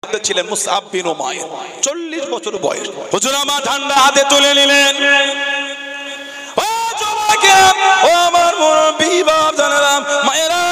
মধ্যে ছিলেন মুসআব বিন উমাইর, 40 বছর বয়স। হুজুর আমার ঝান্ডা হাতে তুলে নিলেন। ও যুবকেরা, ও আমার মুরব্বি বাপ জানেরা, মায়েরা,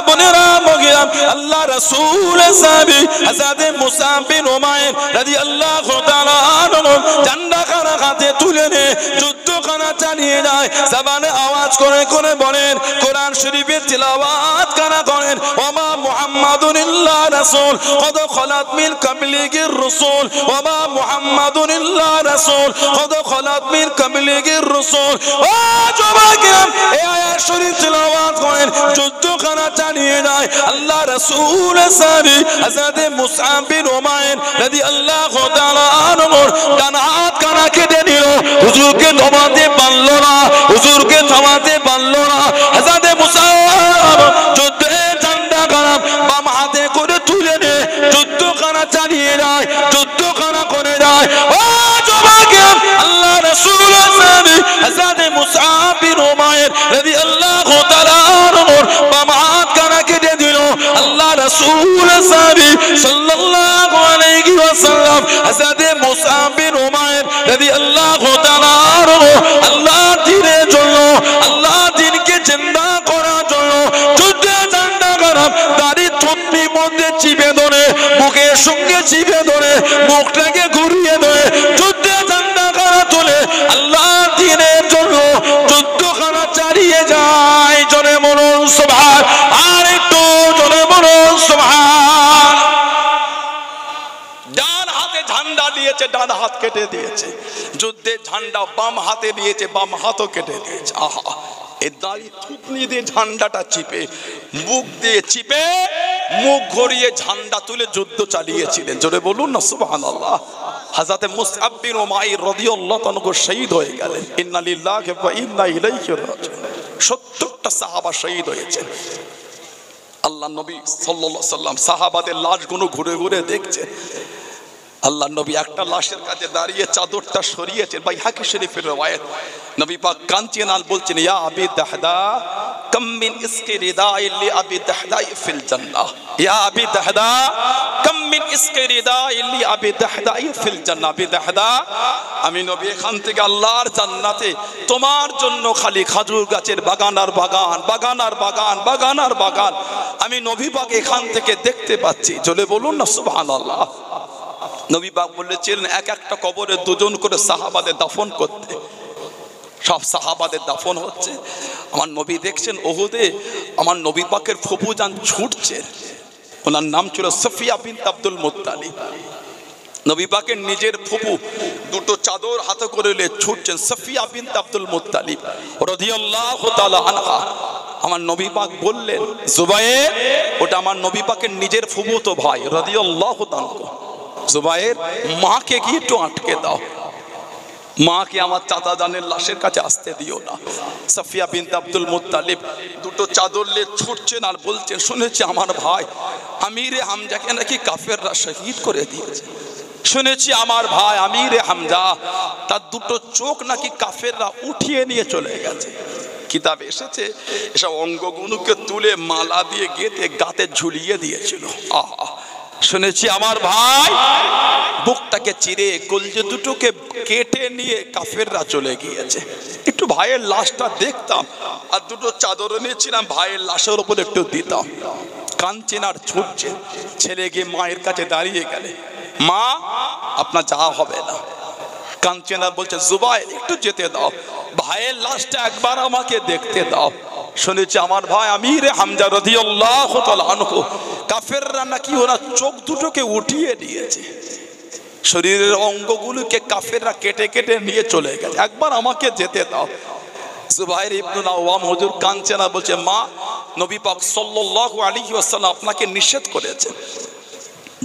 বোনেরা, মগিরা, আল্লাহ রাসূলের সাহাবী হযরত মুসআব বিন উমাইর রাদিয়াল্লাহু তাআলা আনহু ঝান্ডা খানা হাতে তুলে নিয়ে যুদ্ধখানা চালিয়ে যায়। জবানে আওয়াজ করে করে বলেন, কোরআন শরীফের তিলাওয়াত কারা করেন, ওমা মুহাম্মাদুন ইল্লা রাসূল কদ খলাত মিন কাবলিহির রাসূল, ওমা মুহাম্মাদুন ইল্লা রাসূল কদ খলাত মিন কাবলিহির রাসূল। ও যুবকেরা, এই আয়াত শরীফ তিলাওয়াত করেন, যুদ্ধখানা চালিয়ে যায়। আল্লাহ রাসূলের সাহাবী হযরত মুসআব বিন উমাইর রাদিয়াল্লাহু তাআলা আনহু ডান হাত কানা কেটে নিল। হুজুরকে থামাতে পারল না, হুজুরকে থামাতে পারল না। হযরত মুসআব যুদ্ধে ঝান্ডা কানা বাম হাতে করে তুলে নিয়ে যুদ্ধখানা চালিয়ে যায়, যুদ্ধখানা করে যায়। ও যুবকেরা, আল্লাহ রাসূলের সাহাবী হযরত মুসআব বিন উমাইর রাদিয়াল্লাহু তাআলা আনহু বাম হাত কানা কেটে দিল। আল্লাহ রাসূলের সাহাবী সাল্লাল্লাহু আলাইহি ওয়াসাল্লাম হযরত মুসআব বিন উমাইর রাদিয়াল্লাহু তাআলা আনহু আল্লাহ দ্বীনের জন্য, আল্লাহ দ্বীনকে জিন্দা করার জন্য যুদ্ধে ঝান্ডা খানা দাড়ি থুতনির মধ্যে চিপে ধরে, মুখের সঙ্গে চিপে ধরে, মুখটাকে ঘুরিয়ে ধরে যুদ্ধে ঝান্ডা খানা তোলে। আল্লাহ দ্বীনের জন্য যুদ্ধখানা চালিয়ে যায়। জোরে বলুন সুবহান, আর একটু জোরে বলুন সুবহান। ডান হাতে ঝান্ডা দিয়েছে, ডান হাত কেটে দিয়েছে। যুদ্ধে ঝান্ডা বাম হাতে দিয়েছে, বাম হাতও কেটে দিয়েছে। আহা, এই দাড়ি থুতনি দিয়ে ঝান্ডাটা চিপে, মুখ দিয়ে চিপে, মুখ ঘুরিয়ে ঝান্ডা তুলে যুদ্ধ চালিয়েছিলেন। জোরে বলুন না সুবহানাল্লাহ। হযরত মুসআব বিন উমাইর রাদিয়াল্লাহু আনহু শহীদ হয়ে গেলেন। ইন্না লিল্লাহি ওয়া ইন্না ইলাইহি রাজিউন। 70টা সাহাবা শহীদ হয়েছেন। আল্লাহ নবী সাল্লাল্লাহু আলাইহি ওয়াসাল্লাম সাহাবাদের লাশগুলো ঘুরে ঘুরে দেখছে। আল্লাহ নবী একটা লাশের কাছে দাঁড়িয়ে চাদরটা সরিয়েছেন। বাইহাকি শরীফের রওয়ায়াত, নবী পাক কাঁদছেন আর বলছেন, ইয়া আবি দাহদা কাম মিন ইসকি রিদাই লি আবি দাহদাই ফিল জান্নাহ, ইয়া আবি দাহদা কাম মিন ইসকি রিদাই লি আবি দাহদাই ফিল জান্নাহ। আবি দাহদা, আমি নবী এখান থেকে আল্লাহর জান্নাতে তোমার জন্য খালি খাজুর গাছের বাগান আর বাগান, বাগান আর বাগান, বাগান আর বাগান আমি নবী পাক এখান থেকে দেখতে পাচ্ছি। চলে বলুন না সুবহানাল্লাহ। নবী পাক বলেছিলেন এক একটা কবরে দুজন করে সাহাবাদের দাফন করতে। সব সাহাবাদের দাফন হচ্ছে। আমার নবী দেখছেন ওহুদে আমার নবী পাকের ফুফু জান ছুটছে। ওনার নাম ছিল সফিয়া বিনত আব্দুল মুত্তালিব। নবী পাকের নিজের ফুফু দুটো চাদর হাতে করে নিয়ে ছুটছেন। সফিয়া বিনত আব্দুল মুত্তালিব রাদিয়াল্লাহু তাআলা আনহা। আমার নবী পাক বললেন, জুবায়ের, ওটা আমার নবী পাকের নিজের ফুফুতো ভাই রাদিয়াল্লাহু তাআলা। জুবায়ের, মাকে গিয়ে একটু আটকে দাও, মাকে আমার চাচা জানের লাশের কাছে আসতে দিও না। সফিয়া বিনত আব্দুল মুত্তালিব দুটো চাদর নিয়ে ছুটছেন আর বলছেন, শুনেছি আমার ভাই আমিরে হামজাকে নাকি কাফেররা শহীদ করে দিয়েছে। শুনেছি আমার ভাই আমিরে হামজা তার দুটো চোখ নাকি কাফেররা উঠিয়ে নিয়ে চলে গেছে। কিতাবে এসেছে এসব অঙ্গগুলোকে তুলে মালা দিয়ে গেঁথে গাতে ঝুলিয়ে দিয়েছিল। আহা, শুনেছি আমার ভাই বুকটাকে চিরে কলজে দুটোকে কেটে নিয়ে কাফেররা চলে গিয়েছে। একটু ভাইয়ের লাশটা দেখতাম আর দুটো চাদর নিয়েছিলাম, ভাইয়ের লাশের উপর একটু দিতাম। কাঁদছেন আর ছুটছে। ছেলে গিয়ে মায়ের কাছে দাঁড়িয়ে গেলে, মা আপনার যাওয়া হবে না। কাঁদছেন আর বলছে, জুবায়ের একটু যেতে দাও, ভাইয়ের লাশটা একবার আমাকে দেখতে দাও। শুনেছি আমার ভাই আমিরে হামজা রাদিয়াল্লাহু তাআলা আনহু কাফেররা নাকি ওরা চোখ দুটোকে উঠিয়ে দিয়েছে, শরীরের অঙ্গগুলোকে কাফেররা কেটে কেটে নিয়ে চলে গেছে, একবার আমাকে যেতে দাও। জুবায়ের ইবনে আওয়াম হুজুর কাঁদছেন আর বলছে, মা নবী পাক সাল্লাল্লাহু আলাইহি ওয়াসাল্লাম আপনাকে নিষেধ করেছে।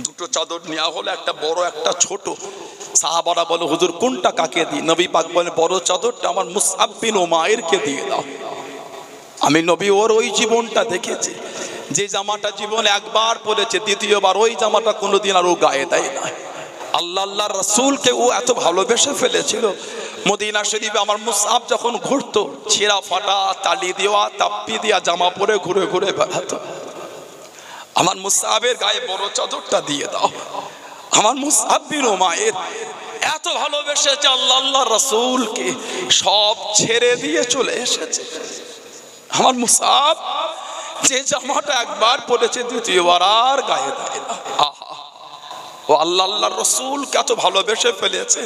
দুটো চাদর নেওয়া হলো, একটা বড় একটা ছোট। সাহাবারা বলে, হুজুর কোনটা কাকে দিই? নবী পাক বলে, বড় চাদরটা আমার মুসআব বিন উমাইরকে দিয়ে দাও। আমি নবী ওর ওই জীবনটা দেখেছি, যে জামাটা জীবনে একবার পরেছে, দ্বিতীয়বার ওই জামাটা কোনোদিন আর ও গায়ে দেয় না। আল্লাহ আল্লাহ রাসূলকে ও এত ভালোবেসে ফেলেছিল। মদিনা শরীফে আমার মুসআব যখন ঘুরতো, ছেঁড়া ফাটা তালি দেওয়া তাপ্পি দেওয়া জামা পরে ঘুরে ঘুরে বেড়াতো। আমার মুসআবের গায়ে বড় চাদরটা দিয়ে দাও। আমার মুসআব বিন উমাইর এত ভালোবেসেছে আল্লাহ রাসূলকে, সব ছেড়ে দিয়ে চলে এসেছে। আমার মুসআব যে জামাটা একবার পরেছে দ্বিতীয়বার আর গায়ে দেয় না। আহা, ও আল্লাহ রাসূলকে এত ভালোবেসে ফেলেছে,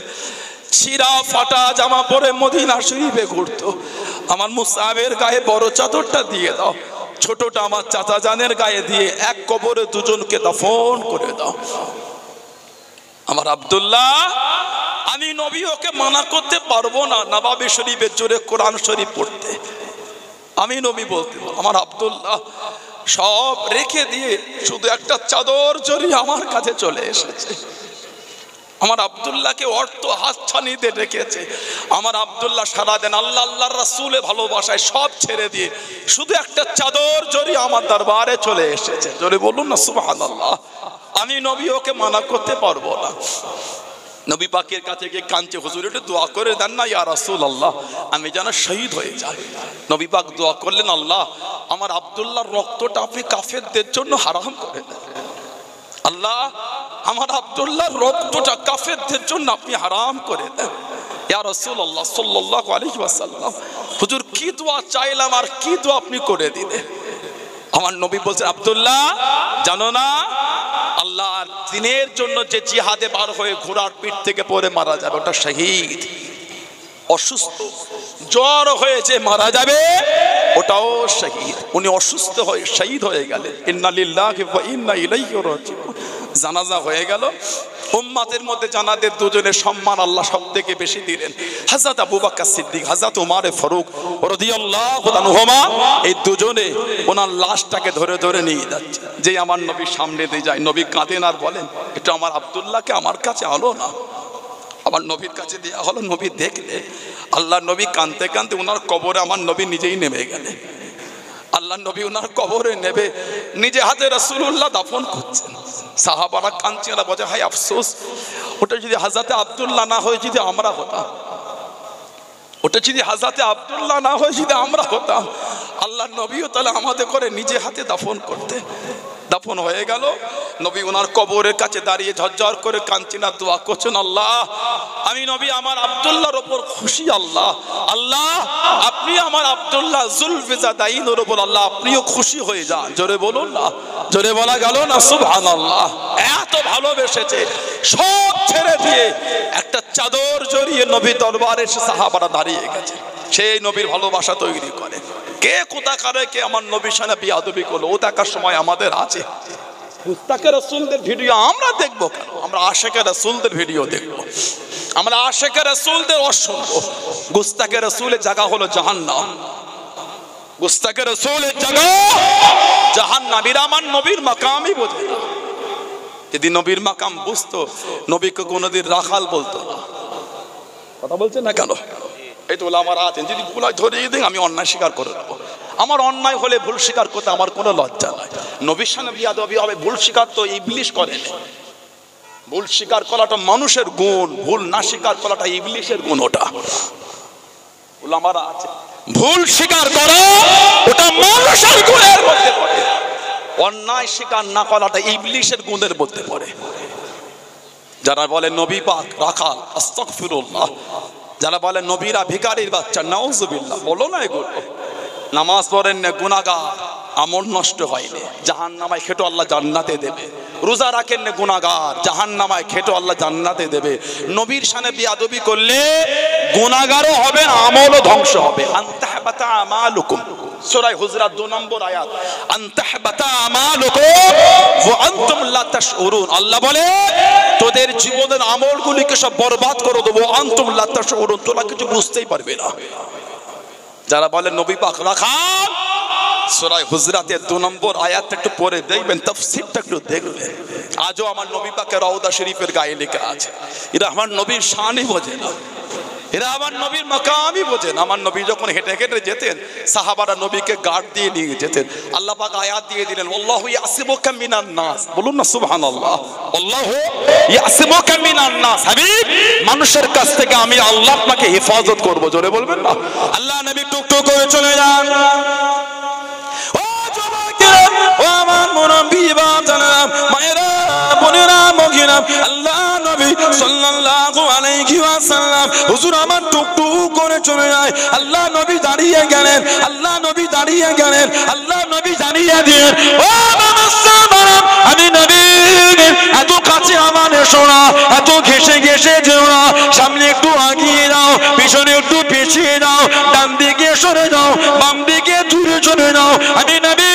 ছিঁড়া ফাটা জামা পরে মদিনা শরীফে ঘুরতো। আমার মুসআবের গায়ে বড় চাদরটা দিয়ে দাও, ছোটটা আমার চাচা জানের গায়ে দিয়ে এক কবরে দুজনকে দাফন করে দাও। আমার আব্দুল্লাহ, আমি নবী ওকে মানা করতে পারবো না নবাবী শরীফের জোরে কোরআন শরীফ পড়তে। আমি নবী বলতে আমার আব্দুল্লাহ সব রেখে দিয়ে শুধু একটা চাদর জড়িয়ে আমার কাছে চলে এসেছে। আমার আব্দুল্লাহকে অর্থ হাতছানিতে রেখেছে। আমার আব্দুল্লাহ সারাদিন আল্লাহর রাসূলের ভালোবাসায় সব ছেড়ে দিয়ে শুধু একটা চাদর জড়িয়ে আমার দরবারে চলে এসেছে। জোরে বলুন না সুবহানাল্লাহ। আমি নবী ওকে মানা করতে পারবো না। নবী পাকের কাছে গিয়ে কাঁদছে, হুজুর একটু দোয়া করে দেন না ইয়া রাসূলুল্লাহ, আমি যেন শহীদ হয়ে যাই। নবী পাক দোয়া করলেন, আল্লাহ আমার আব্দুল্লাহর রক্তটা আপনি কাফেরদের জন্য হারাম করে দেন। আল্লাহ আমার আব্দুল্লাহর রক্তটা কাফেরদের জন্য আপনি হারাম করে দেন। ইয়া রাসূলুল্লাহ সাল্লাল্লাহু আলাইহি ওয়াসাল্লাম, হুজুর কি দোয়া চাইলাম আর কি দোয়া আপনি করে দিলেন। আমার নবী বলছেন, আব্দুল্লাহ জানো না আল্লাহর দ্বীনের জন্য যে জিহাদে বার হয়ে ঘোড়ার পিঠ থেকে পড়ে মারা যাবে ওটা শহীদ। অসুস্থ জ্বর হয়েছে মারা যাবে ওটাও শহীদ। উনি অসুস্থ হয়ে শহীদ হয়ে গেলেন। ইন্না লিল্লাহি ওয়া ইন্না ইলাইহি রাজিউন। জানাজা হয়ে গেল। উম্মতের মধ্যে জানাদের দুজনের সম্মান আল্লাহ সবথেকে বেশি দিলেন। হযরত আবু বকর সিদ্দিক, হযরত ওমর ফারুক রাদিয়াল্লাহু আনহুমা, এই দুজনে ওনার লাশটাকে ধরে ধরে নিয়ে যাচ্ছে। যে আমার নবীর সামনে দিয়ে যায়, নবী কাঁদেন আর বলেন, এটা আমার আব্দুল্লাহকে আমার কাছে আলো না। আমার নবীর কাছে দেওয়া হলো। নবী দেখলে আল্লাহ নবী কাঁদতে কাঁদতে ওনার কবরে আমার নবী নিজেই নেমে গেলেন। আল্লাহ নবী ওনার কবরে নেবে নিজে হাতে রাসূলুল্লাহ দাফন করছেন। সাহাবারা কাঁদছেন, বলে হায় আফসোস, ওটা যদি হযরতে আব্দুল্লাহ না হয়ে যদি আমরা হতাম, ওটা যদি হযরতে আব্দুল্লাহ না হয়ে যদি আমরা হতাম, আল্লাহ নবীও তাহলে আমাদের করে নিজে হাতে দাফন করতে। দাফন হয়ে গেল। নবী ওনার কবরের কাছে দাঁড়িয়ে ঝরঝর করে কাঁদছেন আর দোয়া করছেন, আল্লাহ আমি নবী আমার আব্দুল্লাহর উপর খুশি। আল্লাহ আল্লাহ আপনি আমার আব্দুল্লাহ জুলফিজাদাইনের উপর আল্লাহ আপনিও খুশি হয়ে যান। জোরে বলুন না, জোরে বলা গেল না সুবহানাল্লাহ। এত ভালোবেসেছে, সব ছেড়ে দিয়ে একটা চাদর জড়িয়ে নবী দরবারে এসে সাহাবারা দাঁড়িয়ে গেছে। সেই নবীর ভালোবাসা তৈরি করে। কে কোথাকারে কে আমার নবীর সামনে বিয়াদবি করলো, ও দেখার সময় আমাদের আছে। গুস্তাখে রাসূলদের ভিডিও আমরা দেখবো কেন? আমরা আশিকে রাসূলদের ভিডিও দেখবো, আমরা আশিকে রাসূলদের ওয়াজ শুনবো। গুস্তাখে রাসূলের জায়গা হলো জাহান্নাম। গুস্তাখে রাসূলের জায়গা জাহান্নাম। এরা আমার নবীর মাকামই বোঝে না। যদি নবীর মাকাম বুঝতো, নবীকে কোনোদিন রাখাল বলতো না। কথা বলছেন না কেন? এই তো ওলামারা আছেন, যদি ভুল হয় ধরিয়ে দিন, আমি অন্যায় স্বীকার করে নেবো। আমার অন্যায় হলে ভুল স্বীকার করতে আমার কোনো লজ্জা নাই। নবীর সামনে বিয়াদবি হবে। ভুল স্বীকার তো ইবলিশ করে না। ভুল স্বীকার করাটা মানুষের গুণ, ভুল না স্বীকার করাটা ইবলিশের গুণ। ওটা ওলামারা আছে, ভুল স্বীকার করা ওটা মানুষের গুণের মধ্যে পড়ে, অন্যায় স্বীকার না করাটা ইবলিশের গুণের মধ্যে পড়ে। যারা বলে নবী পাক রাখাল, আস্তাগফিরুল্লাহ। যারা বলে নবীরা ভিখারির বাচ্চা, নাউজুবিল্লাহ, বলো না এগুলো। নামাজ পড়েন না, গুনাহগার, আমল নষ্ট হয়নি, জাহান্নামায় খেটো আল্লাহ জান্নাতে দেবে। রোজা রাখেন না, গুনাহগার, জাহান্নামায় খেটো আল্লাহ জান্নাতে দেবে। নবীর সামনে বিয়াদবি করলে গুনাহগারও হবে, আমলও ধ্বংস হবে। আনতাহবাতা আমালুকুম, সূরা হুজরাত 2 নম্বর আয়াত। আনতাহবাতা আমালুকুম ওয়া আনতুম লা তাশউরুন। আল্লাহ বলে তোদের জীবনের আমলগুলিকে সব বরবাদ করে দেবো। আনতুম লা তাশউরুন, তোরা কিছু বুঝতেই পারবে না। যারা বলে নবী পাক রাখাল, সূরা হুজরাতের 2 নম্বর আয়াতটা একটু পড়ে দেখবেন, তাফসীরটা একটু দেখবেন। আজও আমার নবী পাকের রওজা শরীফের গায়ে লেখা আছে। এরা আমার নবীর শানই বোঝে না, এরা আমার নবীর মাকামই বোঝেন। আমার নবী যখন হেঁটে হেঁটে যেতেন, সাহাবারা নবীকে গার্ড দিয়ে নিয়ে যেতেন। আল্লাহ পাক আয়াত দিয়ে দিলেন, আল্লাহু ইয়াসিমুকা মিনান নাস। বলুন না সুবহানাল্লাহ। আল্লাহু ইয়াসিমুকা মিনান নাস। হাবিব, মানুষের কাছ থেকে আমি আল্লাহ আপনাকে হেফাজত করব। জোরে বলবেন না। আল্লাহ নবী টুকটুক করে চলে যান। ও যুবকেরা, ও আমার মুরব্বি বাপ জানেন, মায়েরা বোনেরা, মগিরা, কিরাম, আল্লাহ নবী সাল্লাল্লাহু আলাইহি ওয়াসাল্লাম হুজুর আমার টুকটুক করে চলে যায়। আল্লাহ নবী দাঁড়িয়ে গেলেন, আল্লাহ নবী দাঁড়িয়ে গেলেন, আল্লাহ নবী দাঁড়িয়ে দিয়ে ও বাবা আমি নবী এত কাছে আমার এসো না, এত ঘেসে ঘেসে যেও না, সামনে একটু আগিয়ে যাও, পিছনে একটু পিছিয়ে যাও, ডান দিকে সরে যাও, বাম দিকে দূরে চলে যাও। আমি নবী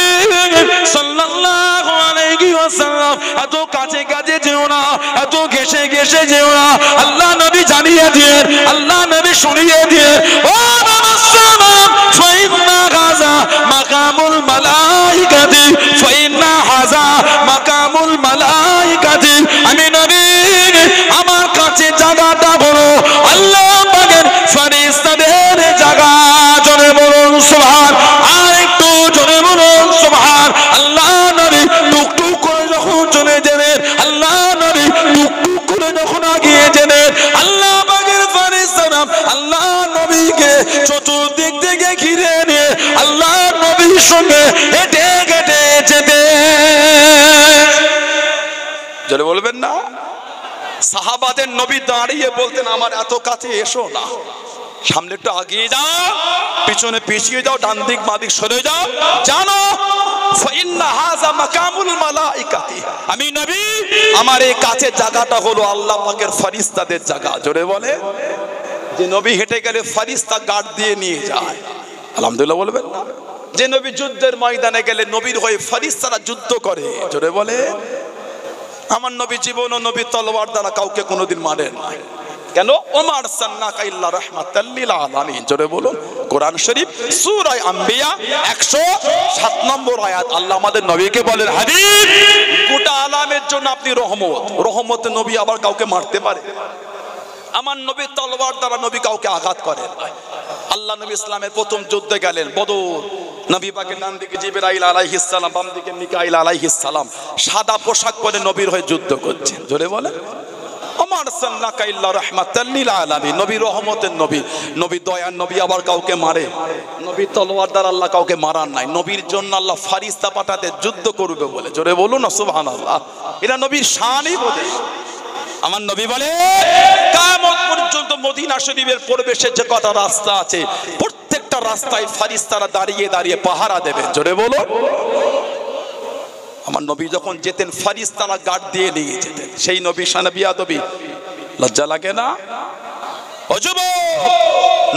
সাল্লাল্লাহু আলাইহি ওয়াসাল্লাম এত কাছে কাছে যেও না, এত ঘেসে ঘেসে যেও না। আল্লাহ নবী জানিয়ে দিয়ে, আল্লাহ নবী শুনিয়ে দিয়ে ও নামাসালাম ফাইন্না গাজা মাকামুল মালাইকাতি, ফাইন্না হাজা মাকামুল মালাইকাতি। আমি নবী আমার কাছে জায়গাটা বড় আল্লাহ পাকের ফেরেশতাদের জায়গা। জোরে বলুন সুবহান, আর একটু জোরে বলুন সুবহান। আল্লাহ নবী টুকটুক করে যখন চলে গেলেন, আল্লাহ নবী টুকটুক করে যখন আগিয়ে গেলেন, আল্লাহ পাকের ফেরেশতারা আল্লাহ নবীকে চতুর্দিক থেকে ঘিরে নিয়ে আল্লাহ নবীর সঙ্গে হেঁটে হেঁটে যেতে। জোরে বলবেন না? সাহাবাদের নবী দাঁড়িয়ে বলতেন আমার এত কাছে এসো না, সামনে একটু আগিয়ে যাও, পিছনে পিছিয়ে যাও, ডান দিক বাঁ দিক সরে যাও, জানো ফাইন্না হাযা মাকামুল মালাইকাতি। আমি নবী আমার এই কাছে জায়গাটা হলো আল্লাহ পাকের ফেরেশতাদের জায়গা। জোরে বলে যে নবী হেঁটে গেলে ফেরেশতা গার্ড দিয়ে নিয়ে যায়। আলহামদুলিল্লাহ বলবেন না? যে নবী যুদ্ধের ময়দানে গেলে নবীর হয়ে ফেরেশতারা যুদ্ধ করে। জোরে বলে আমার নবী জীবন ও নবী তলোয়ার দ্বারা কাউকে কোনোদিন মারেন না। কেন? ওমার সান্নাকা ইল্লা রাহমাতাল লিল আলামিন। জোরে বলুন কোরআন শরীফ সূরা আম্বিয়া 107 নম্বর আয়াত। আল্লাহ আমাদের নবীকে বলেন হাবিব গোটা আলামের জন্য আপনি রহমত। রহমতে নবী আবার কাউকে মারতে পারে? আমার নবী তলোয়ার দ্বারা নবী কাউকে আঘাত করেন। আল্লাহ নবী ইসলামের প্রথম যুদ্ধে গেলেন বদর। নবী পাকের ডান দিকে জিবরাইল আলাইহিস সালাম, বাম দিকে মিকাইল আলাইহিস সালাম সাদা পোশাক পরে নবীর হয়ে যুদ্ধ করছেন। জোরে বলে ওমার সান্নাকা ইল্লা রাহমাতাল লিল আলামিন। নবী রহমতের নবী, নবী দয়ার নবী আবার কাউকে মারে? নবী তলোয়ার দ্বারা আল্লাহ কাউকে মারার নাই। নবীর জন্য আল্লাহ ফারিস্তা পাঠাতে যুদ্ধ করবে বলে। জোরে বলুন না সুবহানাল্লাহ। এটা নবীর শানই বলে। আমার নবী বলে কিয়ামত পর্যন্ত মদিনা শরীফের পরিবেশে যে কটা রাস্তা আছে প্রত্যেকটা রাস্তায় ফেরেশতারা দাঁড়িয়ে দাঁড়িয়ে পাহারা দেবে। জোরে বলো। আমার নবী যখন যেতেন ফেরেশতারা গার্ড দিয়ে নিয়ে যেতেন। সেই নবী শানে বিয়াদবি লজ্জা লাগে না? ও যুবক,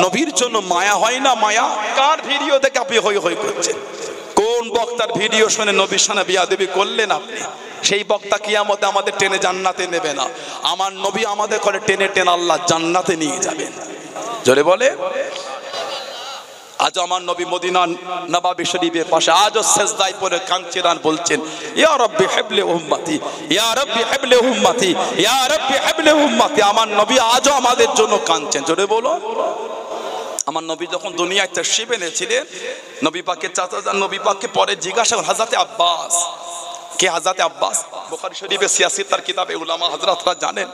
নবীর জন্য মায়া হয় না? মায়া কার ভিডিও দেখে আপনি হই হই করছেন? কোন বক্তার ভিডিও শুনে নবীর শানে বিয়াদবি করলেন আপনি? সেই বক্তা কিয়ামতে আমাদের টেনে জান্নাতে নেবে না। আমার নবী আমাদের করে টেনে টেনে আল্লাহ জান্নাতে নিয়ে যাবেন। জোরে বলে আজ আমার নবী মদিনা নববী শরীফের পাশে আজও সেজদায় পড়ে কাঁদছেন আর বলছেন ইয়া রাব্বি হাবলি উম্মতি, ইয়া রাব্বি হাবলি উম্মতি, ইয়া রাব্বি হাবলি উম্মতি। আমার নবী আজও আমাদের জন্য কাঁদছেন। জোরে বলো। আমার নবী যখন দুনিয়ায় তাশরীফ এনেছিলেন, নবী পাকের চাচা নবী পাককে পরে জিজ্ঞাসা হযরত আব্বাস, কে হযরত আব্বাস? বুখারী শরীফে সিয়াসিতার কিতাবে উলামা হযরতরা জানেন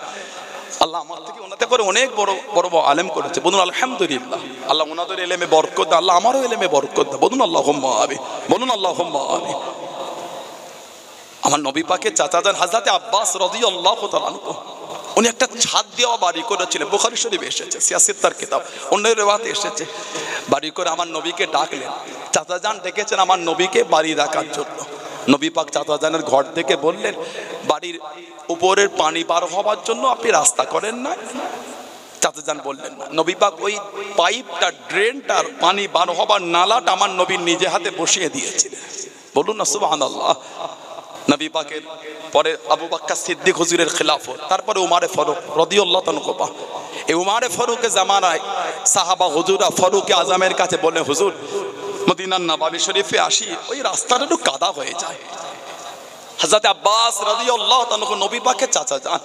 আল্লাহ আমার থেকে ওনাতে করে অনেক বড় বড় আলেম করেছে। বলুন আলহামদুলিল্লাহ। আল্লাহ ওনাদের ইলমে বরকত দেয়, আল্লাহ আমারও ইলমে বরকত দেয়। বলুন আল্লাহুম্মা আমিন। বলুন আল্লাহুম্মা আমিন। আমার নবী পাকের চাচা যান হযরত আব্বাস রাদিয়াল্লাহু তাআলা আনহু, উনি একটা ছাদ দেওয়া বাড়ি করেছিলেন। বুখারী শরীফে এসেছে, সিয়াসিতার কিতাব, অন্য রিওয়ায়াতে এসেছে। বাড়ি করে আমার নবীকে ডাকলেন। চাচা যান ডেকেছেন আমার নবীকে বাড়ি রাখার জন্য। নবী পাক চাচা জানের ঘর থেকে বললেন বাড়ির উপরের পানি বার হওয়ার জন্য আপনি রাস্তা করেন না? চাচা যান বললেন না। নবী পাক ওই পাইপটা, ড্রেনটার পানি বার হবার নালাটা আমার নবী নিজে হাতে বসিয়ে দিয়েছিলেন। বলুন না সুবহানাল্লাহ। নবী পাকের পরে আবু বকর সিদ্দিক হুজুরের খিলাফত, তারপরে উমারে ফারুক রাদিয়াল্লাহু তাআলা। এই উমারে ফারুকের জামানায় সাহাবা হুজুরা ফারুক আজমের কাছে বললেন হুজুর মদিনার নববী শরীফে আসি, ওই রাস্তাটা একটু কাদা হয়ে যায়। হযরত আব্বাস রাদিয়াল্লাহু তাআলা নবী পাকের চাচা যান,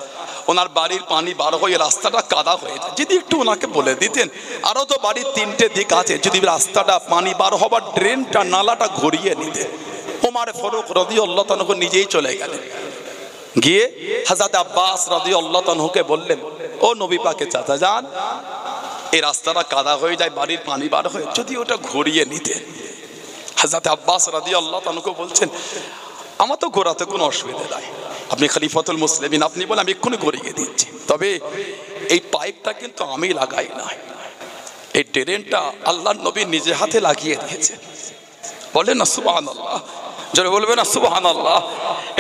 ওনার বাড়ির পানি বার হয়ে রাস্তাটা কাদা হয়ে যায়, যদি একটু ওনাকে বলে দিতেন। আরো তো বাড়ির তিনটে দিক আছে, যদি রাস্তাটা পানি বার হবার ড্রেনটা নালাটা ঘুরিয়ে নিতেন। ওমর ফারুক রাদিয়াল্লাহু তাআলা নিজেই চলে গেলেন, গিয়ে হযরত আব্বাস রাদিয়াল্লাহু তাআলাকে বললেন ও নবী পাকের চাচা যান, এই রাস্তাটা কাদা হয়ে যায়, বাড়ির পানি বার হয়ে, যদি ওটা ঘুরিয়ে নিতেন। হযরত আব্বাস রাদিয়াল্লাহু তাআলা বলছেন আমার তো ঘোরাতে কোনো অসুবিধা নাই, আপনি খলিফাতুল মুসলিমিন, আপনি বলে আমি এক্ষুনি করিয়ে দিচ্ছি। তবে এই পাইপটা কিন্তু আমি লাগাই না, এই ড্রেনটা আল্লাহর নবী নিজে হাতে লাগিয়ে দিয়েছে। বলেন না সুবহানাল্লাহ, যারা বলবে না সুবহানাল্লাহ।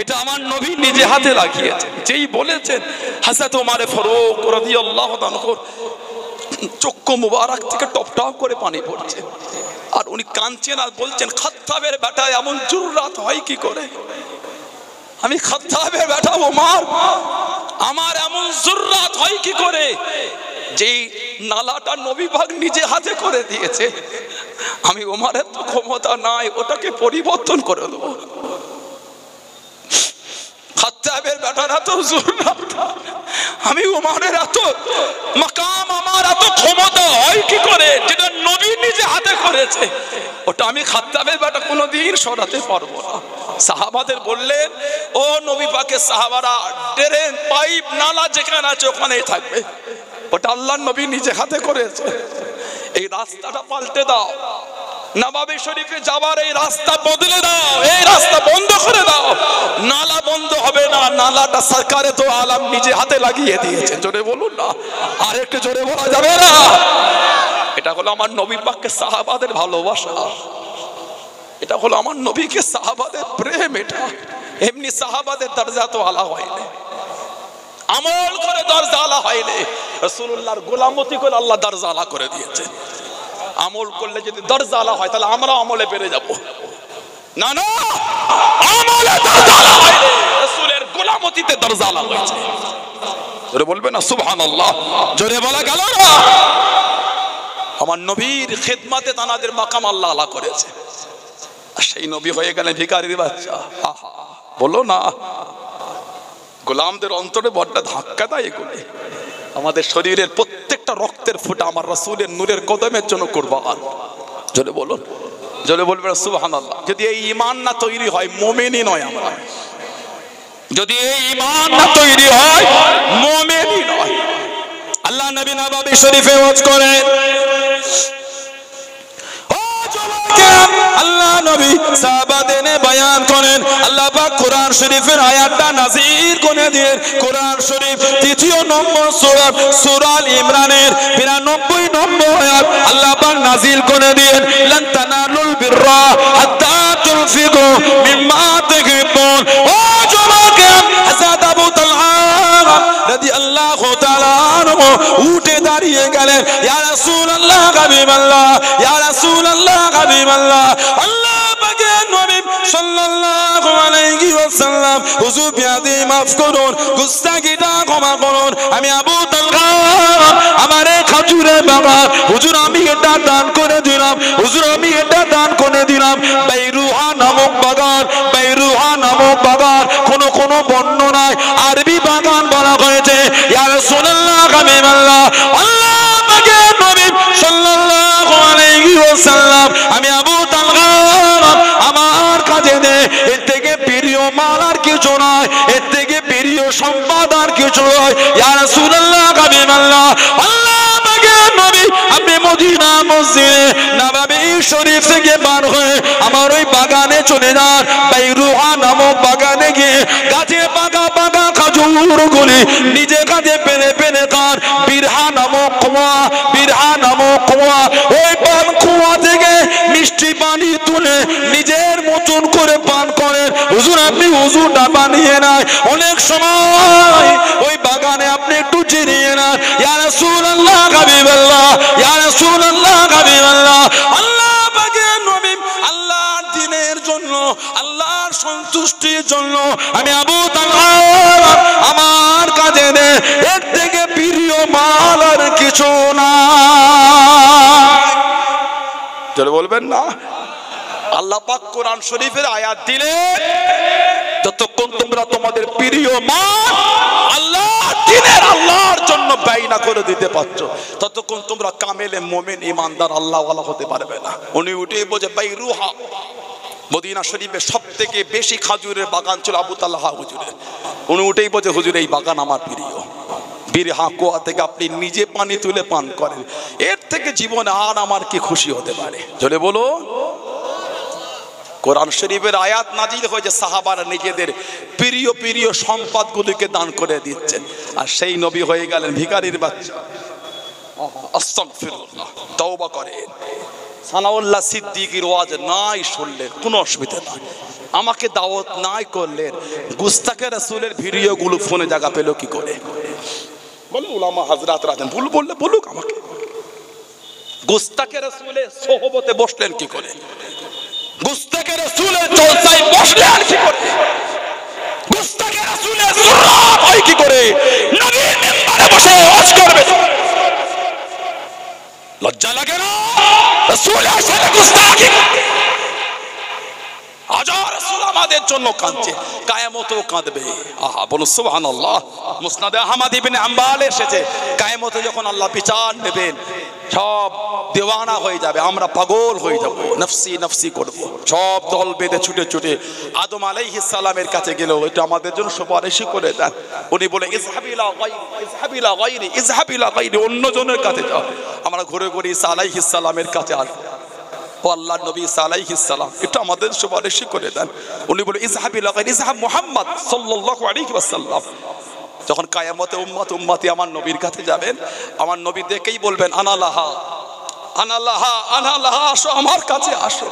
এটা আমার নবী নিজে হাতে লাগিয়েছে। যেই বলেছেন হযরত ওমর ফারুক রাদিয়াল্লাহু আনহু চক্ষু মুবারক থেকে টপ টপ করে পানি পড়ছে, আর উনি কাঁদছেন আর বলছেন খাত্তাবের বেটা এমন জুররাত হয় কি করে? আমি খাত্তাবের বেটা ওমর, আমার এমন জুররাত হয় কি করে? যেই নালাটা নবী পাক নিজে হাতে করে দিয়েছে, আমি ওমরের তো ক্ষমতা নাই ওটাকে পরিবর্তন করে দেবো। খাত্তাবের বেটার এত জুররাত, আমি ওমরের এত মাকাম, আমার এত ক্ষমতা হয় কি করে? যেটা নবী নিজে হাতে করেছে ওটা আমি খাত্তাবের বেটা কোনোদিন সরাতে পারবো না। সাহাবাদের বললেন, ও নবী পাকের সাহাবারা, ড্রেন পাইপ নালা যেখানে আছে ওখানেই থাকবে, ওটা আল্লাহর নবী নিজে হাতে করেছে। এই রাস্তাটা পাল্টে দাও, নবাবী শরীফে যাবার এই রাস্তা বদলে দাও, এই রাস্তা বন্ধ করে দাও। নালা বন্ধ হবে না, নালাটা সরকারে তো আলম নিজে হাতে লাগিয়ে দিয়েছে। জোরে বলুন না, আর একটু জোরে বলা যাবে না? এটা হলো আমার নবী পাককে সাহাবাদের ভালোবাসা, এটা হলো আমার নবীকে সাহাবাদের প্রেম। এটা এমনি সাহাবাদের দরজা তো আলা হয়নি, আমল করে দরজা আলা হয়নি, রাসূলুল্লাহর গোলামতি করে আল্লাহ দরজা আলা করে দিয়েছে। আমল করলে যদি দরজা আলা হয় তাহলে আমরা আমলে পেরে যাব না, না আমলে দরজা আলা হয়নি, রাসূলের গোলামতিতে দরজা আলা হয়েছে। জোরে বলবে না সুবহানাল্লাহ, জোরে বলা গেল না? আমার নবীর খেদমতে তানাদের মাকাম আল্লাহ আলা করেছে, আর সেই নবী হয়ে গেলেন ভিখারির বাচ্চা। আহা, বলো না, গোলামদের অন্তরে বড্ড ধাক্কা দেয় এগুলো। আমাদের শরীরের প্রত্যেকটা রক্তের ফোঁটা আমার রাসূলের নূরের কদমের জন্য কুরবান। জোরে বলুন, জোরে বলবেন সুবহানাল্লাহ। যদি এই ঈমান না তৈরি হয় মুমিনই নয় আমরা, যদি এই ঈমান না তৈরি হয় মুমিনই নয়। আল্লাহ নবী নববী শরীফে ওয়াজ করেন, আল্লাহ নবী সাহাবাদের বয়ান করেন, আল্লাহ পাক কোরআন শরীফের আয়াতটা নাযিল করে দিয়ে কোরআন শরীফ ৩য় নম্বর সূরা সূরা আল ইমরানের ৯২ নম্বর আয়াত আল্লাহ পাক নাযিল করে দিয়েন, লান তানালুল বিররা হাত্তা তুনফিকু মিম্মা তুহিব্বুন। ও যুবকেরা, হযরত আবু তালহা রাদিয়াল্লাহু তাআলা আনহু উঠে দাঁড়িয়ে গেলেন, ইয়া রাসূলুল্লাহ হাবিবাল্লাহ, ইয়া রাসূলুল্লাহ হাবিবাল্লাহ। আল্লাহ পাকের নবী সাল্লাল্লাহু আলাইহি ওয়াসাল্লাম, হুজুর বিয়াদি মাফ করুন, গুস্তাখিটা ক্ষমা করুন, আমি আবু তালহা আমার এই খেজুরের বাগান হুজুর আমি এটা দান করে দিলাম, হুজুর আমি এটা দান করে দিলাম। বাইরুহা নামক বাগান, বাইরুহা নামক বাগান, কোন বর্ণনায় আরবি বাগান বলা হয়েছে। ইয়া রাসূলুল্লাহ হাবিবাল্লাহ, আল্লাহ পাকের নবী সাল্লাল্লাহু আলাইহি ওয়াসাল্লাম, আমি আবু তালহা আমার কাছে দে, এর থেকে প্রিয় মাল আর কিছু নয়, এর থেকে প্রিয় সম্পদ আর কিছু নয়। ইয়া রাসূলুল্লাহ হাবিবাল্লাহ, আল্লাহ পাকের নবী আপনি মদিনা মসজিদে নববী শরীফ থেকে বার হয়ে আমার ওই বাগানে চলে যান। বাইরুহা নামক বাগানে গিয়ে গাছে পাকা পাকা খাজুরগুলি নিজে কাজে পেনে পেনে খান। বিরহা নামক কুয়া, বিরহা নামক কুয়া, ওই পান কুয়া থেকে মিষ্টি পানি তুলে নিজের মতন করে পান করেন। হুজুর আপনি হুজুরটা বানিয়ে নেয়, অনেক সময় ওই বাগানে আপনি একটু চিনিয়ে নেন। ইয়া রাসূলুল্লাহ হাবিবাল্লাহ, ইয়া রাসূলুল্লাহ হাবিবাল্লাহ, আল্লাহ পাকের নবী আল্লাহর দ্বীনের জন্য, আল্লাহর সন্তুষ্টির জন্য আমি আবু তালহা আমার কাছে দে, এর থেকে প্রিয় মাল আর কিছু না। চলে বলবেন না? আল্লাহ পাক কোরআন শরীফের আয়াত দিলে, যতক্ষণ তোমরা তোমাদের প্রিয় মাল আল্লাহর দ্বীনের আল্লাহর জন্য ব্যয় না করে দিতে পারছো, ততক্ষণ তোমরা কামেলে মুমিন ইমানদার আল্লাহওয়ালা হতে পারবে না। উনি উঠে বোঝে বাইরুহা, মদিনা শরীফে সব থেকে বেশি খাজুরের বাগান ছিল আবু তালহা হুজুরের। উনি উঠেই বোঝে হুজুর এই বাগান আমার প্রিয়। বিরহা কুয়া থেকে আপনি নিজে পানি তুলে পান করেন, এর থেকে জীবনে আর আমার কি খুশি হতে পারে? চলে বলো। কোরআন শরীফের আয়াত নাজিল হয়েছে, সাহাবারা নিজেদের প্রিয় প্রিয় সম্পদগুলিকে দান করে দিচ্ছেন, আর সেই নবী হয়ে গেলেন ভিখারির বাচ্চা। আস্তাগফিরুল্লাহ, তওবা করেন। সানাউল্লাহ সিদ্দিকীর ওয়াজ নাই শুনলেন, কোনো অসুবিধা নাই, আমাকে দাওয়াত নাই করলেন, গুস্তাকে রাসূলের ভিডিওগুলো ফোনে জায়গা পেল কি করে? বলে উলামা হাজরাত রাতেন, ভুল বললে বলুক আমাকে। গুস্তাকে রাসূলের সোহবতে বসলেন কি করে? গুস্তাকে রাসূলের জলসায় বসলেন কি করে? গুস্তাকে রাসূলের সুরাত হয় কি করে? নবীর মিম্বারে বসে ওয়াজ করবে, লজ্জা লাগে না? রাসূলের সাথে গুস্তাখি। হাজার রাসূল আমাদের জন্য কাঁদছে, কিয়ামতেও কাঁদবে। আহা, বলুন সুবহানাল্লাহ। মুসনাদে আহমদ ইবনে হাম্বল এসেছে, কিয়ামতে যখন আল্লাহ বিচার নেবেন, সব দেওয়ানা হয়ে যাবে, আমরা পাগল হয়ে যাব, নফসি নফসি করব, সব দল বেঁধে ছুটে ছুটে আদম আলাইহিস সালামের কাছে গেল, এটা আমাদের জন্য সুপারিশই করে দেন। উনি বলে ইযহাবিলা গায়রি, ইযহাবিলা গায়রি, ইযহাবিলা গায়রি, অন্যজনের কাছে যাও। আমরা ঘুরে ঘুরে ঈসা আলাইহিস সালামের কাছে আসবো, ও আল্লাহর নবী ঈসা আলাইহিস সালাম, এটা আমাদের সুপারিশই করে দেন। উনি বলে ইযহাবিলা গায়রি, ইযহাব মুহাম্মদ সাল্লাল্লাহু আলাইহি ওয়াসাল্লাম। যখন কিয়ামতে উম্মতি আমার নবীর কাছে যাবেন, আমার নবী দেখেই বলবেন আনা লাহা, আনা লাহা, আনা লাহা, আসো আমার কাছে আসো,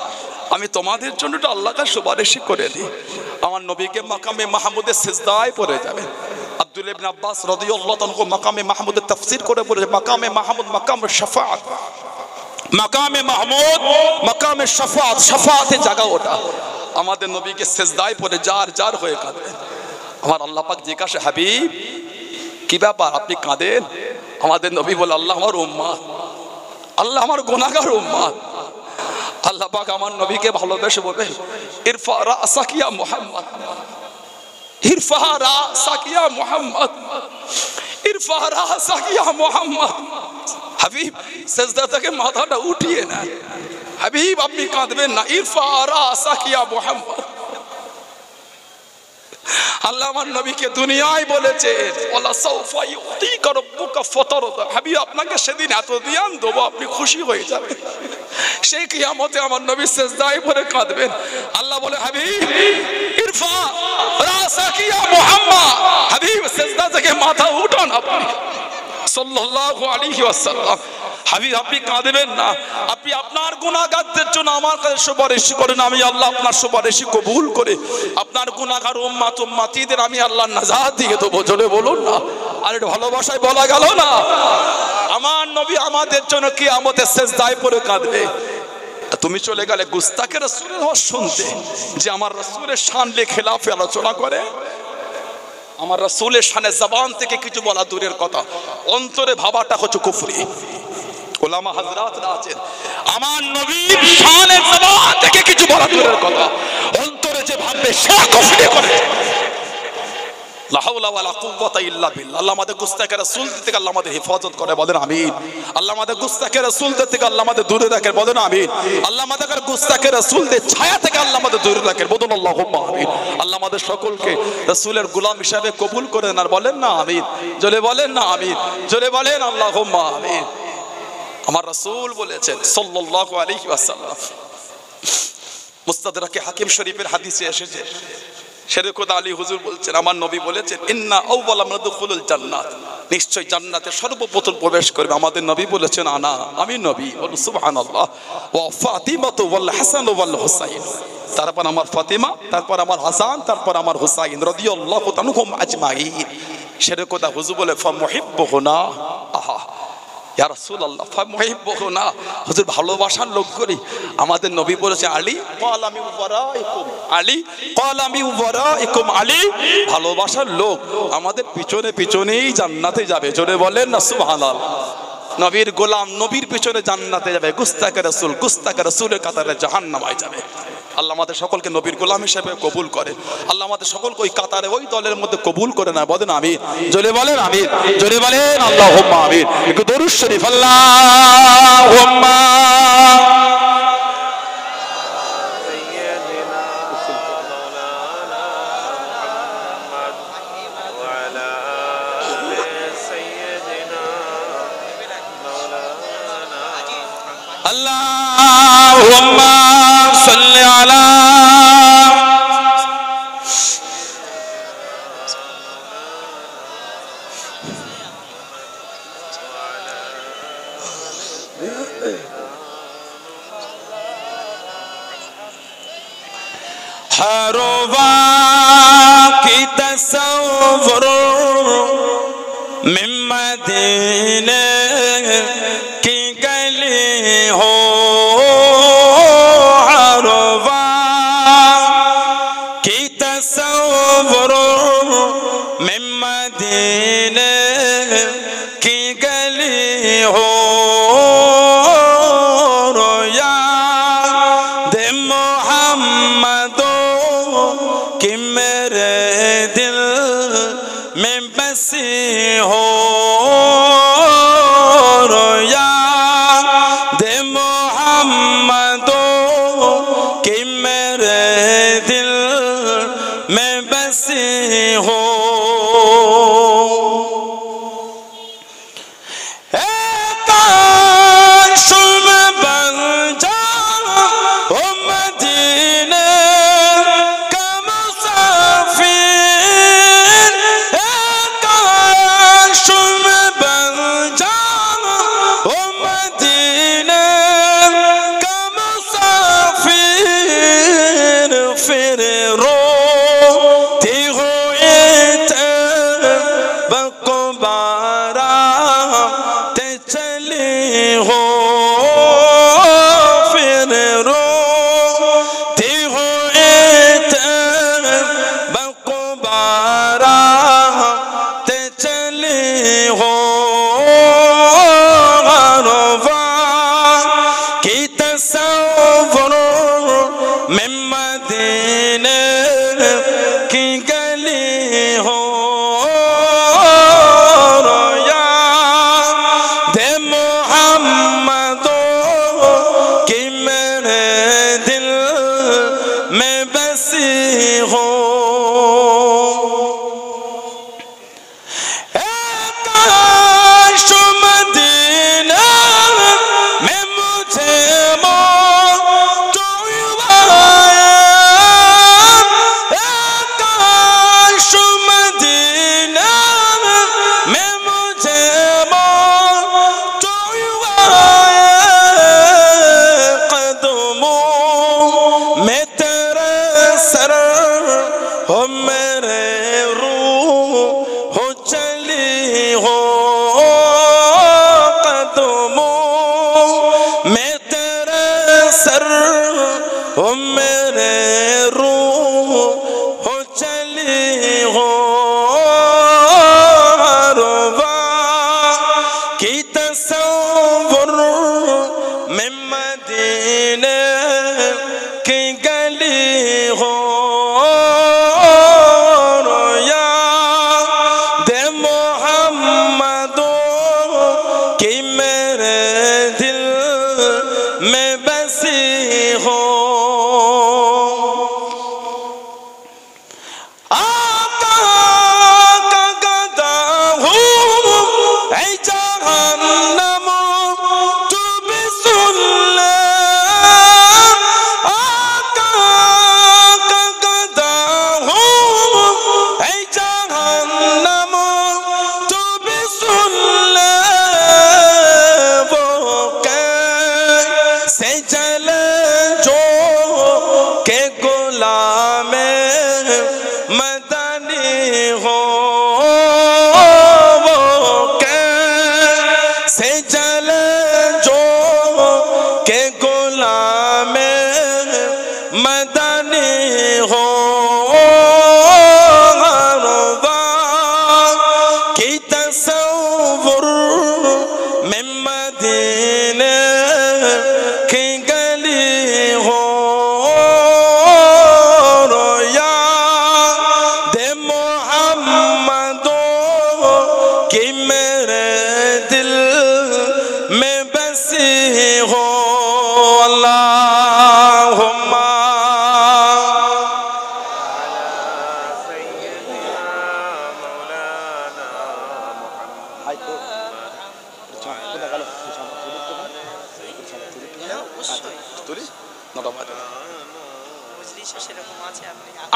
আমি তোমাদের জন্য এটা আল্লাহকে সুপারিশই করে দিই। আমার নবীকে মাকামে মাহমুদের সিজদায় পড়ে যাবে। আব্দুল্লাহ ইবনে আব্বাস রাদিয়াল্লাহু আনহু মাকামে মাহমুদের তাফসীর করে বলেছে, মাকামে মাহমুদ মাকামে শাফাআত, মাকামে মাহমুদ মাকামে শাফাআত, শাফাআতের জায়গা ওটা। আমাদের নবীকে সিজদায় পড়ে জার জার হয়ে কাঁদবেন। আমার আল্লাহ পাক জিজ্ঞাসা, হাবিব কি ব্যাপার আপনি কাঁদেন? আমাদের নবী বলে, আল্লাহ আমার উম্মত, আল্লাহ আমার গুনাহগার উম্মত। আল্লাহ পাক আমার নবীকে ভালোবেসে বলবেন, ইরফা রাসাক ইয়া মুহাম্মদ, ইরফা রাসাক ইয়া মুহাম্মদ, ইরফা রাসাক ইয়া মুহাম্মদ। হাবিব সিজদা থেকে মাথাটা উঠিয়ে না, হাবিব আপনি কাঁদবেন না, ইরফা রাসাক ইয়া মুহাম্মদ। আল্লাহ আমার নবীকে দুনিয়ায় বলেছে, ওয়ালা সাউফা ইউতিকা রাব্বুকা ফাতারদা, হাবিব আপনাকে সেদিন এত দিয়ান দেব আপনি খুশি হয়ে যাবেন। সেই কিয়ামতে আমার নবী সিজদায় পড়ে কাঁদবেন। আল্লাহ বলে, হাবিব ইরফা রাসাক ইয়া মুহাম্মদ, হাবিব সিজদা থেকে মাথা উঠান আপনি সাল্লাল্লাহু আলাইহি ওয়াসাল্লাম। হাবিব আপনি কাঁদবেন না, আপনি আপনার গুনাহগারদের জন্য আমার কাছে সুপারিশ করেন, আমি আল্লাহ আপনার সুপারিশ কবুল করে আপনার গুনাহগার উম্মত উম্মতিদের আমি আল্লাহ নাজাত দিয়ে দেবো। জোরে বলুন না, আর এটা ভালোবাসায় বলা গেল না? আমার নবী আমাদের জন্য কিয়ামতে সিজদায় পড়ে কাঁদবে। তুমি চলে গেলে গুস্তাকে রাসূলের ওয়াজ শুনতে, যে আমার রাসূলের শানে খেলাফে আলোচনা করে, আমার রাসূলের শানে জবান থেকে কিছু বলা দূরের কথা, অন্তরে ভাবাটা হচ্ছে কুফরি। উলামা হাজরাতরা আছেন, আমার নবীর শানে জবান থেকে কিছু বলা দূরের কথা, অন্তরে যে ভাববে সে কুফরি করে। লা হাওলা ওয়ালা কুওয়াতা ইল্লা বিল্লাহ। আল্লাহ আমাদের গুস্তাকে রাসূল থেকে আল্লাহ আমাদের হেফাজত করে, বলেন আমিন। আল্লাহ আমাদের গুস্তাকে রাসূল থেকে আল্লাহ আমাদের দূরে রাখেন, বলেন আমিন। আল্লাহ আমাদের গুস্তাকে রাসূলদের ছায়া থেকে আল্লাহ আমাদের দূরে রাখেন, বলুন আল্লাহুম্মা আমিন। আল্লাহ আমাদের সকলকে রাসূলের গোলাম হিসেবে কবুল করেন, আর বলেন না আমিন। জোরে বলেন না আমিন, জোরে বলেন আল্লাহুম্মা আমিন। আমার রাসূল বলেছেন সাল্লাল্লাহু আলাইহি ওয়াসাল্লাম, মুস্তাদরাকে হাকিম শরীফের হাদিসে এসেছে, শেরে খোদা আলী হুজুর বলছেন, আমার নবী বলেছেন, ইন্না আউওয়ালা মান দুখুলুল জান্নাত, নিশ্চয় জান্নাতে সর্বপ্রথম প্রবেশ করবে, আমাদের নবী বলেছেন আনা, আমি নবী। বলুন সুবহানাল্লাহ। ওয়া ফাতিমাতু ওয়াল হাসান ওয়াল হুসাইন, তারপর আমার ফাতিমা, তারপর আমার হাসান, তারপর আমার হুসাইন রাদিয়াল্লাহু তাআলাহুম আজমাইন। শেরে খোদা হুজুর বলে, ফামুহিব্বুহুনা, আহা ইয়া রাসূলুল্লাহ, ফামুহিব্বুহুনা, হুজুর ভালোবাসার লোক করি। আমাদের নবী বলেছে, আলী ক্বাল আমি ওয়ারাইকুম, আলী ক্বাল আমি ওয়ারাইকুম, আলী ভালোবাসার লোক আমাদের পিছনে পিছনেই জান্নাতে যাবে। জোরে বলেন না সুবহানাল্লাহ। নবীর গোলাম নবীর পিছনে জান্নাতে যাবে, গুস্তাকে রাসূল গুস্তাকে রাসূলের কাতারে জাহান্নামে যাবে। আল্লাহ আমাদের সকলকে নবীর গোলাম হিসেবে কবুল করে, আল্লাহ আমাদের সকলকে ওই কাতারে ওই দলের মধ্যে কবুল করে না, বলেন আমিন। জোরে বলেন আমিন, জোরে বলেন আল্লাহুম্মা আমিন। একটু দরুদ শরীফ, আল্লাহুম্মা اللهم صل على हर वाक़ी तसव्वुर में मदीने की गली हो, हर वाक़ी तसव्वुर में मदीने की गली हो, कि मेरे दिल में बसी हो, याद मोहम्मदो कि मेरे दिल में बसी हो।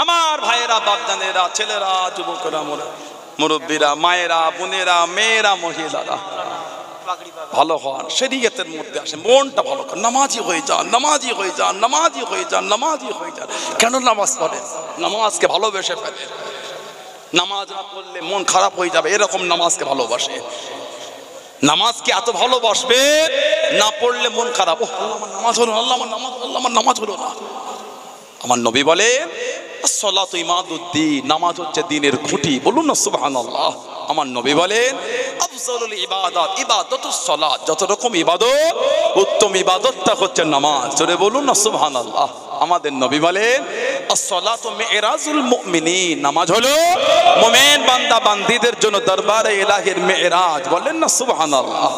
আমার ভাইয়েরা, বাপজানেরা, ছেলেরা, যুবকরা, মুরব্বীরা, মায়েরা, বোনেরা, মেয়েরা, মহিলারা, ভালো হওয়ার শরীয়তের মধ্যে আসে, মনটা ভালো কর, নামাজি হয়ে যান, নামাজি হয়ে যান, নামাজি হয়ে যান, নামাজি হয়ে যান। কেন নামাজ পড়েন? নামাজকে ভালোবেসে ফেলেন। নামাজ না পড়লে মন খারাপ হয়ে যাবে, এরকম নামাজকে ভালোবাসে। নামাজকে এত ভালোবাসবে, না পড়লে মন খারাপ, ও আল্লাহ আমার নামাজ হলো, আল্লাহ আমার নামাজ, আল্লাহ আমার নামাজ হলো না। আমার নবী বলে আসসালাতু ইমাদুদ্দিন, নামাজ হচ্ছে দ্বীনের খুঁটি। বলুন না সুবহানাল্লাহ। আমার নবী বলেন আফজালুল ইবাদাত ইবাদাতুস সালাত, যত রকম ইবাদত উত্তম ইবাদতটা হচ্ছে নামাজ। জোরে বলুন না সুবহানাল্লাহ। আমাদের নবী বলেন আসসালাতু মিরাজুল মুমিনিন, নামাজ হলো মুমিন বান্দা বান্দীদের জন্য দরবারে ইলাহির মিরাজ। বলেন না সুবহানাল্লাহ।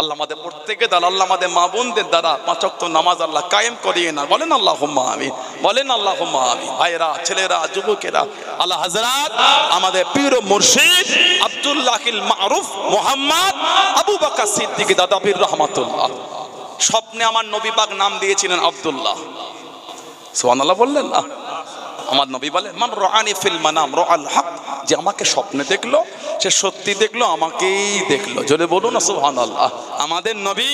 আল্লাহ আমাদের প্রত্যেকের দ্বারা, আল্লাহ আমাদের মা বোনদের দ্বারা 5 ওয়াক্ত নামাজ আল্লাহ কায়েম করিয়ে না। বলেন আল্লাহুম্মা আমিন, বলেন আল্লাহুম্মা আমিন। ভাইরা, ছেলেরা, যুবকেরা, আল্লাহ হযরত আমাদের পীর ও মুর্শিদ আব্দুল্লাহিল মারুফ মুহাম্মদ আবু বকর সিদ্দিক দাদা পীর রহমাতুল্লাহ, স্বপ্নে আমার নবী পাক নাম দিয়েছিলেন আব্দুল্লাহ। সুবহানাল্লাহ বললেন না? আমার নবী বলেন মান রাআনি ফিল মানাম রাআল হক, যে আমাকে স্বপ্নে দেখলো সে সত্যি দেখলো, আমাকেই দেখলো। জোরে বলুন না সুবহানাল্লাহ। আমাদের নবী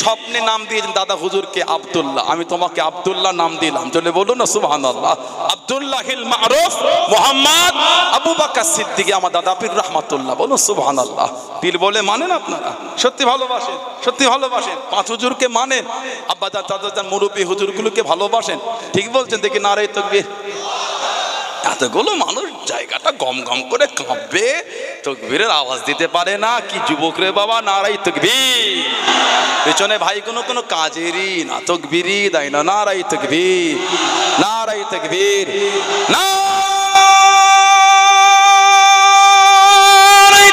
স্বপ্নে নাম দিয়েছেন দাদা হুজুরকে আব্দুল্লাহ, আমি তোমাকে আব্দুল্লাহ নাম দিলাম। জোরে বলুন না সুবহানাল্লাহ। আব্দুল্লাহিল মারুফ মুহাম্মদ আবু বকর সিদ্দিক আমার দাদা পীর রহমাতুল্লাহ। বলুন সুবহানাল্লাহ। পীর বলে মানেন আপনারা? সত্যি ভালোবাসেন? সত্যি ভালোবাসেন? 5 হুজুরকে মানেন? আব্বাজান চাচাজান মুরব্বী হুজুরগুলোকে ভালোবাসেন? ঠিক বলছেন? দেখি নারে তাকবীর। এতগুলো মানুষ জায়গাটা গম গম করে কাঁপবে, তাকবীরের আওয়াজ দিতে পারে না। কি যুবক রে বাবা, নারাই তাকবীর। পেছনে ভাই কোনো কাজেরই না, তাকবীরই দেয় না। নারাই তাকবীর, নারাই তাকবীর, নারাই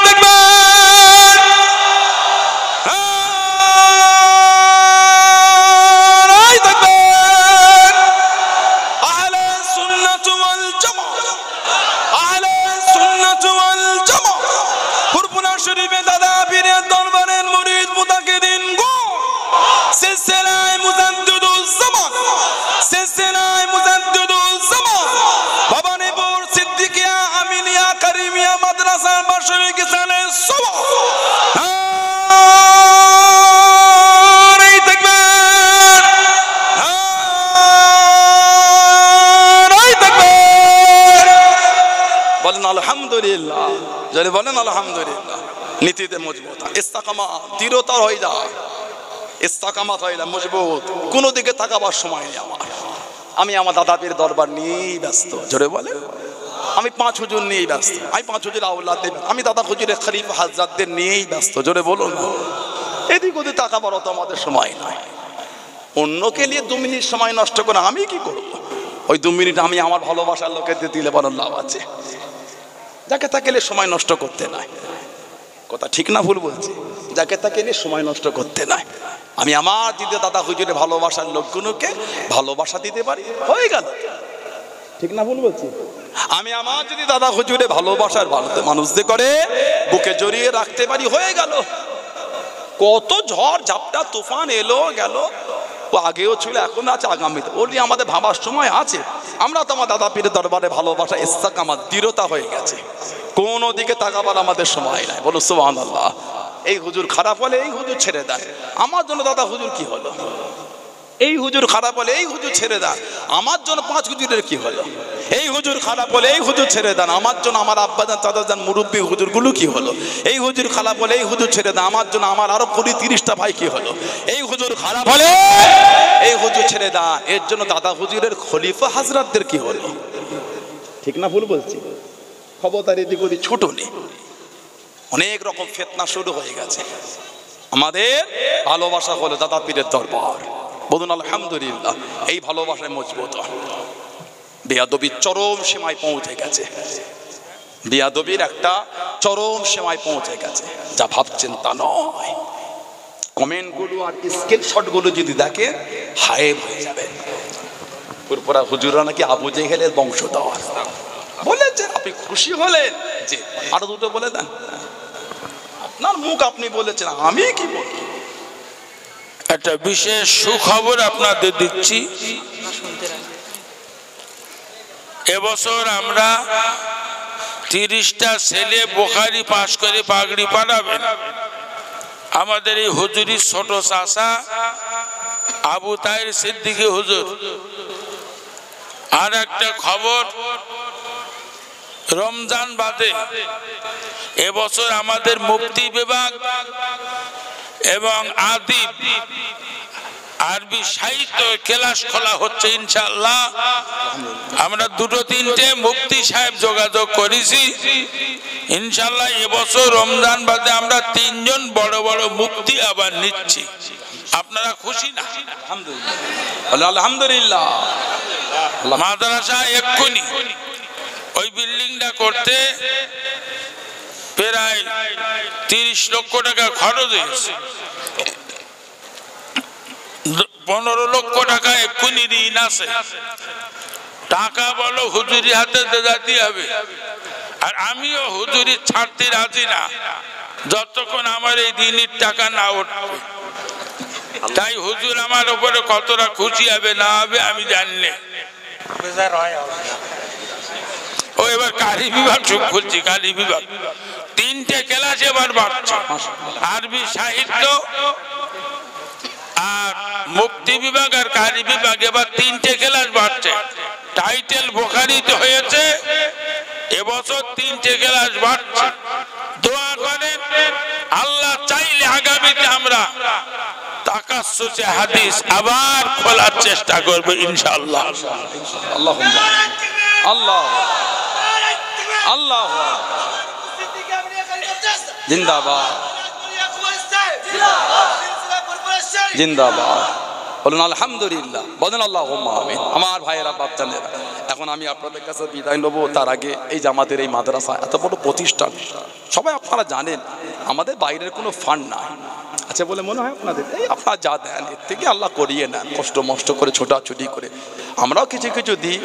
তাকবীর, নারাই তাকবীর। আহলে সুন্নাত ওয়াল জামাত, আহলে সুন্নাত ওয়াল জামাত। ফুরফুরা শরীফে দাদা পীরের দরবারের মুরিদ মুতাকিদিন গো, সিলসিলায়ে মুজাদ্দিদুজ জামান, সিলসিলায়ে মুজাদ্দিদুজ জামান, ভবানীপুর সিদ্দিকিয়া আমিনিয়া কারিমিয়া মাদ্রাসার বার্ষিক কিসানে সুবহ। নারায়ে তাকবীর, নারায়ে তাকবীর। বলেন আলহামদুলিল্লাহ। যদি বলেন আলহামদুলিল্লাহ। নীতিতে মজবুত, ইস্তেকামাত, দৃঢ়তা হয়ে যায়, ইস্তেকামাত হয়ে যায়, মজবুত। কোনো দিকে তাকাবার সময় নেই আমার। আমি আমার দাদা পীর দরবার নিয়েই ব্যস্ত। জোরে বলে, আমি 5 হুজুর নিয়েই ব্যস্ত, আমি 5 হুজুর আওলাদদের, আমি দাদা হুজুরের খলিফা হাজরাতদের নিয়েই ব্যস্ত। জোরে বলুন। এদিক ওদিক তাকাবার তো আমাদের সময় নাই। অন্যকে নিয়ে 2 মিনিট সময় নষ্ট করে আমি কি করব? ওই 2 মিনিট আমি আমার ভালোবাসার লোকেদের দিলে বড় লাভ আছে। যাকে তাকে নিয়ে সময় নষ্ট করতে নাই। কথা ঠিক না ভুল বলছি? যাকে তাকে নিয়ে সময় নষ্ট করতে নাই। আমি আমার দিদি দাদা হুজুরের ভালোবাসার লোকগুলোকে ভালোবাসা দিতে পারি, হয়ে গেল। ঠিক না ভুল বলছি? আমি আমার যদি দাদা হুজুরে ভালোবাসার ভালোতে মানুষদের করে বুকে জড়িয়ে রাখতে পারি, হয়ে গেল। কত ঝড় ঝাপটা তুফান এলো গেল, ও আগেও ছিল, এখন আছে, আগামীতে ওর নিয়ে আমাদের ভাবার সময় আছে। আমরা তো আমার দাদা পীরের দরবারে ভালোবাসা ইস্তেকামাত দৃঢ়তা হয়ে গেছে, কোনো দিকে তাকাবার আমাদের সময় নাই। বলো সুবহানাল্লাহ। এই হুজুর খারাপ হলে এই হুজুর ছেড়ে দেয়, আমার জন্য দাদা হুজুর কি হলো? এই হুজুর খারাপ হলে এই হুজুর ছেড়ে দেন, আমার জন্য 5 হুজুরের কি হলো? এই হুজুর খারাপ হলে এই হুজুর ছেড়ে দেন, আমার জন্য আমার আব্বাজান চাচাজান মুরব্বী হুজুরগুলো কি হলো? এই হুজুর খারাপ হলে এই হুজুর ছেড়ে দেন, আমার জন্য আমার আরো 20-30টা ভাই কি হলো? এই হুজুর খারাপ হলে এই হুজুর ছেড়ে দেন, এর জন্য দাদা হুজুরের খলিফা হাজরাতদের কি হলো? ঠিক না ভুল বলছি? খবরদার এদিক ওদিক ছোট নেই, অনেক রকম ফিতনা শুরু হয়ে গেছে। আমাদের ভালোবাসা হলো দাদা পীরের দরবার। বলুন আলহামদুলিল্লাহ। এই ভালোবাসায় মজবুত। বেয়াদবির চরম সীমায় পৌঁছে গেছে, বেয়াদবির একটা চরম সীমায় পৌঁছে গেছে। যা ভাবছেন তা নয়। কমেন্টগুলো আর স্ক্রিনশটগুলো যদি দেখেন হায় হয়ে যাবে। পুরপুরা হুজুরা নাকি আবু জেহেলের বংশধর বলেছেন, আপনি খুশি হলেন? যে আরো দুটো বলে দেন। আপনার মুখ আপনি বলেছেন, আমি কি বলবো? একটা বিশেষ সুখবর আপনাদের দিচ্ছি। এবছর আমরা 30টা ছেলে বুখারী পাশ করে পাগড়ি পালাবেন। আমাদের এই হুজুরির ছোট চাচা আবু তাহের সিদ্দিকী হুজুর। আর একটা খবর, রমজান বাদে এবছর আমাদের মুফতি বিভাগ এবং আদিব আরবি সাহিত্য ক্লাস খোলা হচ্ছে ইনশাআল্লাহ। আমরা দুটো তিনটে মুফতি সাহেব যোগাযোগ করেছি, ইনশাআল্লাহ এবছর রমজান বাদে আমরা 3 জন বড় বড় মুফতি আবার নিচ্ছি। আপনারা খুশি না? আলহামদুলিল্লাহ। মাদ্রাসা এক্ষুনি ওই বিল্ডিংটা করতে প্রায় 30 লক্ষ টাকা খরচ হয়েছে। 15 লক্ষ টাকা এক্ষুনি ঋণ আছে। টাকা বলো হুজুরি হাতে দিতে হবে। আর আমিও হুজুরি ছাড়তে রাজি না যতক্ষণ আমার এই ঋণের টাকা না উঠবে। তাই হুজুর আমার উপরে কতটা খুশি হবে না হবে আমি জানি না। ও এবার কারি বিভাগ খুলছি, কারি বিভাগ 3টে ক্লাস এবার বাড়ছে, আরবি সাহিত্য আর মুফতি বিভাগ আর কারি বিভাগ এবার 3টে ক্লাস বাড়ছে। টাইটেল বুখারীতে হয়েছে, এবছর 3টে ক্লাস বাড়ছে। দোয়া করেন, আল্লাহ চাইলে আগামীতে আমরা তাকাসসুসে হাদিস আবার খোলার চেষ্টা করব ইনশাআল্লাহ। আল্লাহুম্মা আল্লাহ আল্লাহ জিন্দাবাদ জিন্দাবাদ। বলুন আলহামদুলিল্লাহ, বলেন আল্লাহুম্মা আমিন। আমার ভাইয়েরা বাপজানেরা, এখন আমি আপনাদের কাছে বিদায় নেবো। তার আগে এই যে আমাদের এই মাদ্রাসা এত বড় প্রতিষ্ঠান, সবাই আপনারা জানেন আমাদের বাইরের কোনো ফান্ড নাই আছে বলে মনে হয় আপনাদের। এই আপনারা যা দেন এর থেকে আল্লাহ করিয়ে নেন, কষ্ট মষ্ট করে ছোটাছুটি করে আমরাও কিছু কিছু দিই।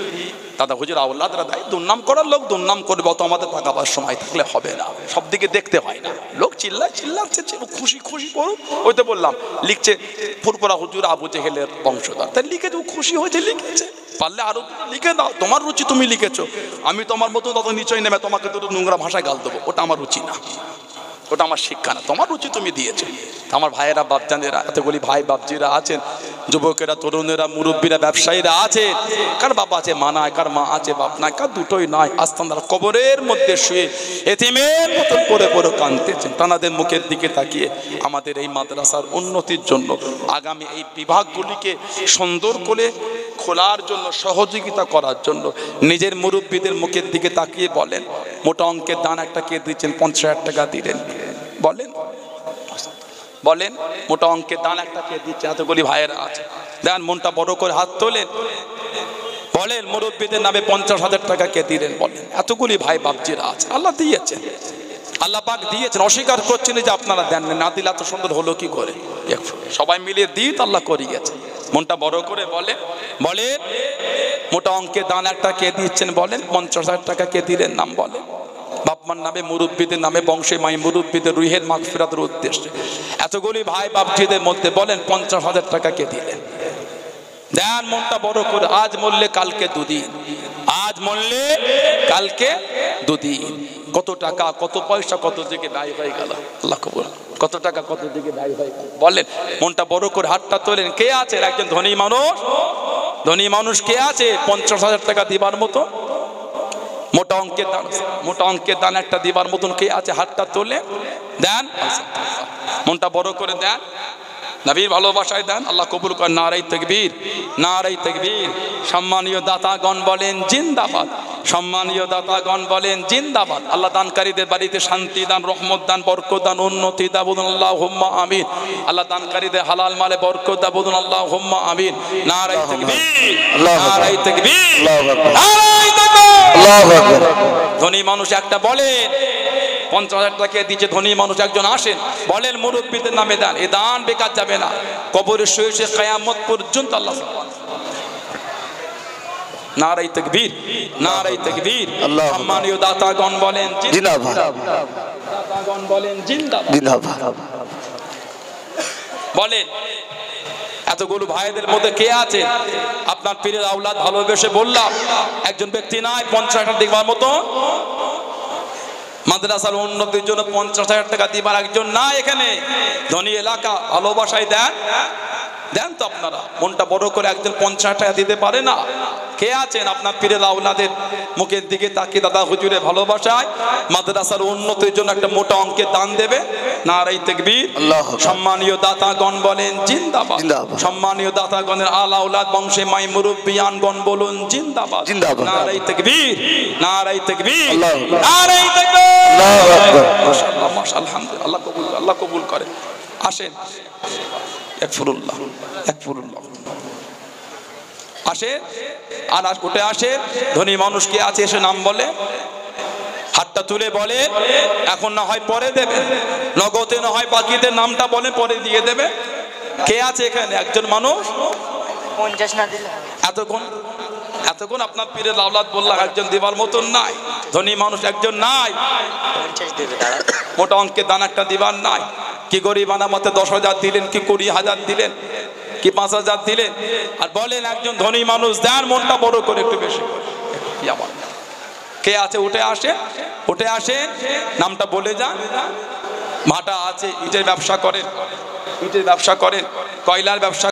দাদা হুজুর আওলাদরা দেয়, দুর্নাম করার লোক দুর্নাম করবে, অত আমাদের টাকা পাওয়ার সময় থাকলে হবে না। সব দিকে দেখতে হয় না, লোক চিল্লাচ্ছে খুশি খুশি করুক। ওই তো বললাম লিখছে ফুরফুরা হুজুর আবু জেহেলের বংশধর, তাই লিখেছে, খুশি হয়েছে লিখেছে। পারলে আরো লিখে দাও, তোমার রুচি তুমি লিখেছো। আমি তোমার মতো তত নিচয় নেবে তোমাকে তো নোংরা ভাষায় গাল দেবো, ওটা আমার রুচি না, ওটা আমার শিক্ষা না। তোমার রুচি তুমি দিয়েছো। আমার ভাইয়েরা বাপজানেরা, এতগুলি ভাই বাপজিরা আছেন, যুবকেরা তরুণেরা মুরব্বীরা ব্যবসায়ীরা আছে, কার বাপ আছে মা নাই, কার মা আছে বাপ নাই, কার দুটোই নাই। আস্তানারা কবরের মধ্যে শুয়ে এতিমের মতন পড়ে পড়ে কাঁদতেছেন। তানাদের মুখের দিকে তাকিয়ে আমাদের এই মাদ্রাসার উন্নতির জন্য, আগামী এই বিভাগগুলিকে সুন্দর করে খোলার জন্য, সহযোগিতা করার জন্য নিজের মুরব্বীদের মুখের দিকে তাকিয়ে বলেন, মোটা অঙ্কের দান একটা কে দিচ্ছেন? 50,000 টাকা দিলেন, বলেন বলেন মোটা অঙ্কের দান একটা কে দিচ্ছে? এতগুলি ভাইয়েরা আছে, দেন মনটা বড় করে হাত তোলেন, বলেন মুরব্বীদের নামে 50,000 টাকা কে দিলেন? বলেন। এতগুলি ভাই বাপজিরা আছে, আল্লাহ দিয়েছেন, আল্লাহ পাক দিয়েছেন, অস্বীকার করছেন যে আপনারা দেন না। দিলে এত সুন্দর হলো কি করে? সবাই মিলিয়ে দিত, আল্লাহ করিয়েছে। মনটা বড় করে বলেন, বলেন মোটা অঙ্কের দান একটা কে দিচ্ছেন? বলেন। 50,000 টাকা কে দিলেন? নাম বলেন। বাপমার নামে, মুরব্বীদের নামে, বংশে মাই মুরব্বীদের রুহের মাগফিরাতের উদ্দেশ্যে এতগুলি ভাই বাপজিদের মধ্যে বলেন 50,000 টাকা কে দিলেন? দেন মনটা বড় করে। আজ মরলে কালকে দুদিন, আজ মরলে কালকে দুদিন। কত টাকা, কত পয়সা, কত দিকে ব্যয় হয়ে গেল, আল্লাহ কবুল। কত টাকা কত দিকে ব্যয় হয়ে গেল, বলেন। মনটা বড় করে হাতটা তোলেন। কে আছে একজন ধনী মানুষ? ধনী মানুষ কে আছে 50,000 টাকা দিবার মতো? মোটা অঙ্কের দান, মোটা অঙ্কের দান একটা দিবার মতন কে আছে? হাতটা তোলে, দেন। মনটা বড় করে দেন, নবীর ভালোবাসায় দেন, আল্লাহ কবুল করেন। নারায়ে তাকবীর, নারায়ে তাকবীর। সম্মানীয় দাতাগণ বলেন জিন্দাবাদ, সম্মানীয় দাতাগণ বলেন জিন্দাবাদ। আল্লাহ দানকারীদের বাড়িতে শান্তি দান, রহমত দান, বরকত দান, উন্নতি দান, বলুন আল্লাহুম্মা আমিন। আল্লাহ দানকারীদের হালাল মালে বরকত দান, বলুন আল্লাহুম্মা আমিন। নারায়ে তাকবীর, নারায়ে তাকবীর, নারায়ে তাকবীর, আল্লাহু আকবার। ধনী মানুষ একটা বলেন 50,000 টাকা দিচ্ছে, ধনী মানুষ একজন আসেন, বলেন মুরব্বীদের নামে দেন। এ দান বেকার যাবে না, কবরের শুয়ে কিয়ামত পর্যন্ত আল্লাহ। নারায়ে তাকবীর, নারায়ে তাকবীর। সম্মানীয় দাতাগণ বলেন জিন্দাবাদ, দাতাগণ বলেন জিন্দাবাদ, বলেন। এতগুলো ভাইদের মধ্যে কে আছে আপনার পীরের আওলাদ ভালোবেসে বললাম একজন ব্যক্তি নাই 50,000 টাকা দিবার মতো? মাদ্রাসার উন্নতির জন্য 50,000 টাকা দিবার একজন না এখানে, ধনী এলাকা, ভালোবাসায় দেন দেন তো আপনারা, মনটা বড় করে একজন 50 টাকা দিতে পারে না? কে আছেন আপনার পীরের আওলাদের মুখের দিকে তাকিয়ে দাদা হুজুরে ভালোবাসায় মাদ্রাসার উন্নতির জন্য একটা মোটা অঙ্কের দান দেবে? নারায়ে তাকবীর। সম্মানীয় দাতাগণ বলেন জিন্দাবাদ। সম্মানীয় দাতাগণের আল আওলাদ বংশে মাই মুরব্বিয়ানগণ বলুন জিন্দাবাদ। নারায়ে তাকবীর, নারায়ে তাকবীর, নারায়ে তাকবীর। আল্লাহু আকবার। মাশাআল্লাহ, মাশাআল্লাহ, আল্লাহ কবুল, আল্লাহ কবুল করে। আসেন, একফুরুল্লাহ, একফুরুল্লাহ। আসে আর উঠে আসে, ধনী মানুষ কে আছে এসে নাম বলে, হাতটা তুলে বলে, এখন না হয় পরে দেবে, নগদে না হয় বাকিতে নামটা বলে পরে দিয়ে দেবে। কে আছে এখানে একজন মানুষ? 50 না দিলে এতক্ষণ এতক্ষণ আপনার পীরের আওলাদ বললাম একজন দিবার মতন নাই, ধনী মানুষ একজন নাই, 50 দেবে দাঁড়া। মোটা অঙ্কের দান একটা দিবার নাই। কি গরিবানা মতে 10,000 দিলেন, কি 20,000 দিলেন, কি 5,000 দিলেন, আর বলেন একজন ধনী মানুষ দেন মনটা বড় করে একটু বেশি করে। কে আছে? উঠে আসে, উঠে আসে, নামটা বলে যান। মাটা আছে, ইটের ব্যবসা করেন, ইটের ব্যবসা করেন, কয়লার ব্যবসা